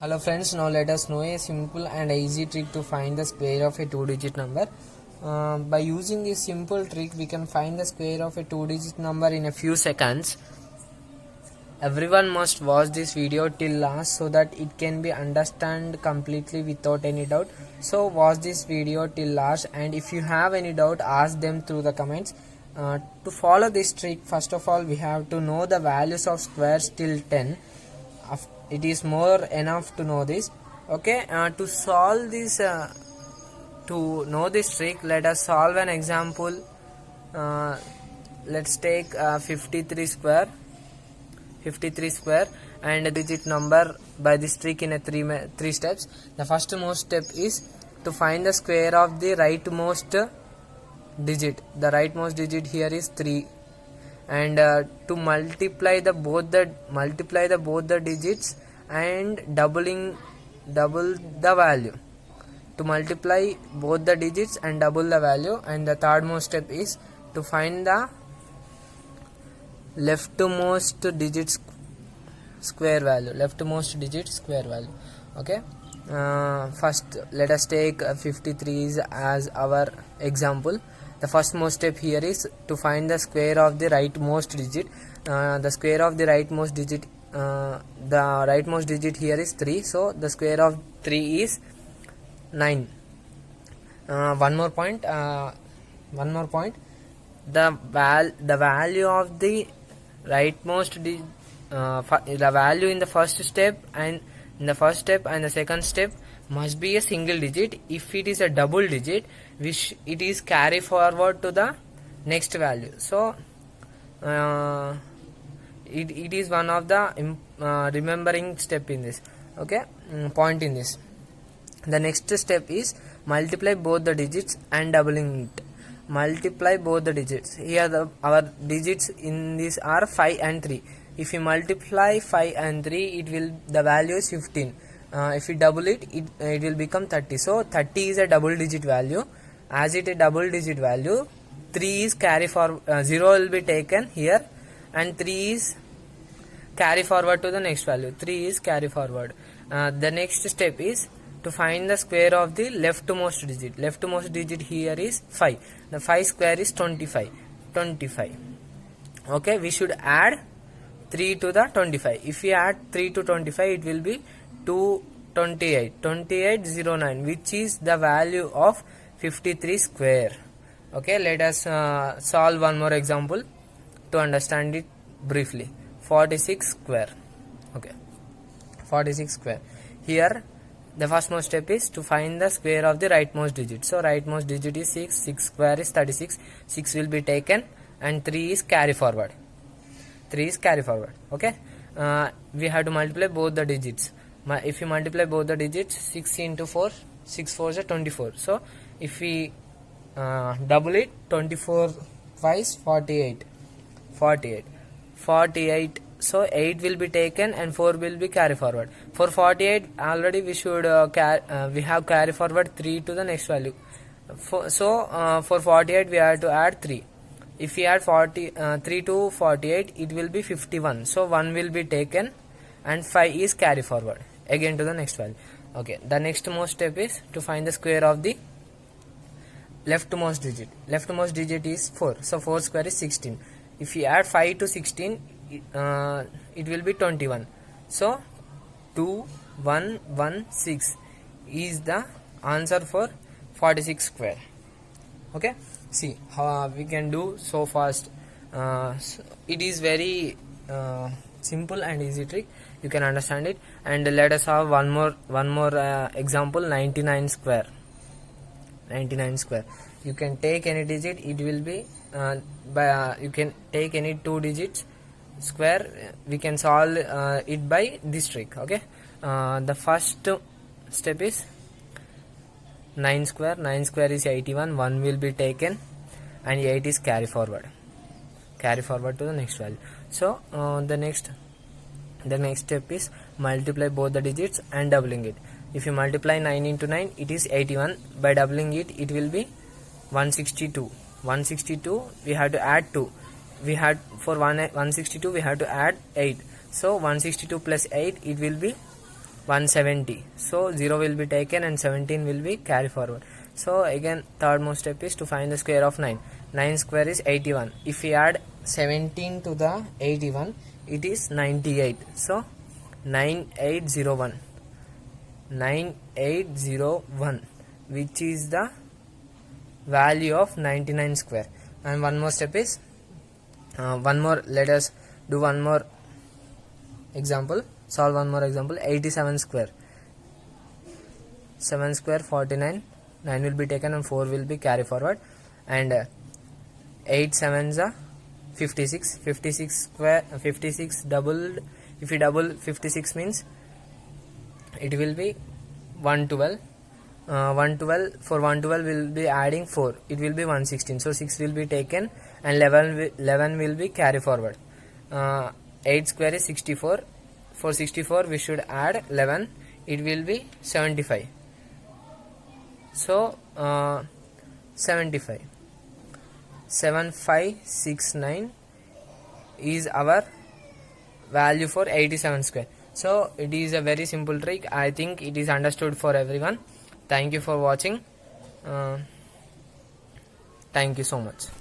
Hello friends, now let us know a simple and easy trick to find the square of a 2-digit number. By using this simple trick, we can find the square of a 2-digit number in a few seconds. Everyone must watch this video till last so that it can be understood completely without any doubt. So watch this video till last, and if you have any doubt, ask them through the comments. To follow this trick, first of all, we have to know the values of squares till 10. It is more enough to know this. Okay, to solve this, to know this trick, let us solve an example. Let's take 53 square and a digit number by this trick in a three steps. The first most step is to find the square of the rightmost digit. The rightmost digit here is 3, and to multiply the both the digits and double the value. To multiply both the digits and double the value. And the third most step is to find the leftmost digit square value. Okay, first let us take 53 as our example. The first most step here is to find the square of the rightmost digit. The square of the rightmost digit here is 3, so the square of 3 is 9. One more point. The value of the rightmost digit, the value in the first step and the second step must be a single digit. If it is a double digit, which it is carry forward to the next value. So it is one of the remembering step in this. Okay, point in this. The next step is multiply both the digits and doubling it. Multiply both the digits. Here our digits in this are 5 and 3. If you multiply 5 and 3, the value is 15. If you double it, it will become 30. So 30 is a double digit value. As it is a double digit value, 3 is carry forward, 0 will be taken here, and 3 is carry forward to the next value. 3 is carry forward. The next step is to find the square of the leftmost digit. Leftmost digit here is 5. The 5 square is 25. Okay, we should add 3 to the 25. If we add 3 to 25, it will be 2809, which is the value of 53 square. Okay, let us solve one more example to understand it briefly. 46 square. Okay, 46 square. Here the first most step is to find the square of the rightmost digit. So rightmost digit is 6. 6 square is 36. 6 will be taken, and 3 is carry forward. Okay, we have to multiply both the digits. If you multiply both the digits, 6 into 4, 6 4 is 24. So if we double it, 24 5 48. So 8 will be taken and 4 will be carry forward. For 48 already we should we have carry forward 3 to the next value. For 48 we have to add 3. If we add 3 to 48, it will be 51. So 1 will be taken and 5 is carry forward again to the next value. Okay, the next most step is to find the square of the leftmost digit. Leftmost digit is 4. So 4 square is 16. If we add 5 to 16, it will be 21. So 2116 is the answer for 46 square. Okay, see how we can do so fast. It is very simple and easy trick. You can understand it. And let us have one more example. 99 square. You can take any digit. It will be you can take any 2 digits square. We can solve it by this trick. Okay, the first step is 9 square. 9 square is 81. 1 will be taken and 8 is carry forward to the next value. So the next step is multiply both the digits and doubling it. If you multiply 9 into 9, it is 81. By doubling it, it will be 162. We have to add 2. For 162 we have to add 8. So 162 plus 8, it will be 170. So 0 will be taken and 17 will be carry forward. So again third most step is to find the square of 9. 9 square is 81. If we add 17 to the 81, it is 98. So 9801, 9801, which is the value of 99 square. And one more step is let us do one more example. Solve one more example. 87 square, 7 square 49, 9 will be taken and 4 will be carry forward, and 8 sevens are 56. 56 square, 56 doubled. If you double 56 means it will be 112. 112, for 112 will be adding 4, it will be 116. So 6 will be taken and 11 will be carry forward. 8 square is 64. For 64 we should add 11, it will be 75. So 75, 7569 is our value for 87 square. So it is a very simple trick. I think it is understood for everyone. Thank you for watching. Thank you so much.